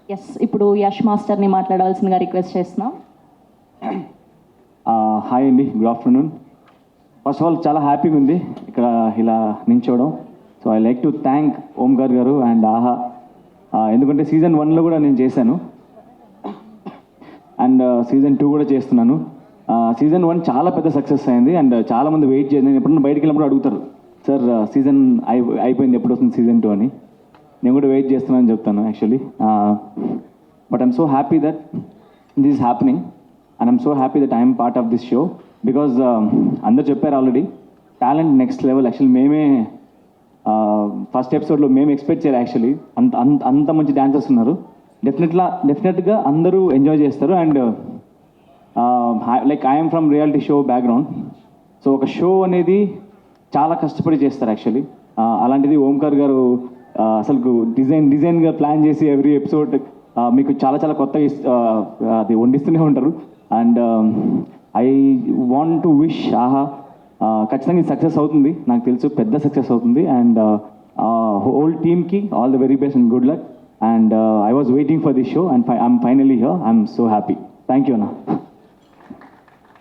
Yes, ఇప్పుడు యష్ మాస్టర్ని మాట్లాడాల్సిందిగా రిక్వెస్ట్ చేస్తున్నాం. హాయ్ అండి, good afternoon. First of all చాలా హ్యాపీగా ఉంది ఇక్కడ ఇలా నించోవడం. So I like to thank Omkar garu and ఆహా, ఎందుకంటే సీజన్ 1లో కూడా నేను చేశాను అండ్ సీజన్ 2 కూడా చేస్తున్నాను. సీజన్ 1 చాలా పెద్ద సక్సెస్ అయింది అండ్ చాలామంది వెయిట్ చేయండి. నేను ఎప్పుడన్నా బయటికి వెళ్ళినప్పుడు అడుగుతారు, సార్ సీజన్ అయిపోయింది, ఎప్పుడు వస్తుంది సీజన్ 2 అని. నేను కూడా వెయిట్ చేస్తున్నానని చెప్తాను actually. But I'm so happy that this is happening and I'm so happy that I'm part of this show because అందరు చెప్పారు already, talent next level. Actually మేమే ఫస్ట్ ఎపిసోడ్లో మేము ఎక్స్పెక్ట్ చేయాలి. యాక్చువల్లీ అంత మంచి డాన్సర్స్ ఉన్నారు. డెఫినెట్గా అందరూ ఎంజాయ్ చేస్తారు. And like I'm from reality show background. So ఒక షో అనేది చాలా కష్టపడి చేస్తారు యాక్చువల్లీ. అలాంటిది ఓంకార్ గారు అసలు డిజైన్గా ప్లాన్ చేసి ఎవ్రీ ఎపిసోడ్ మీకు చాలా చాలా కొత్తగా అది వండిస్తూనే ఉంటారు. And I want to wish ఆహా, ఖచ్చితంగా సక్సెస్ అవుతుంది, నాకు తెలుసు పెద్ద సక్సెస్ అవుతుంది. అండ్ హోల్ టీమ్కి all the very best and good luck. And I was waiting for this show and I'm finally here. I'm so happy. Thank you అన్న.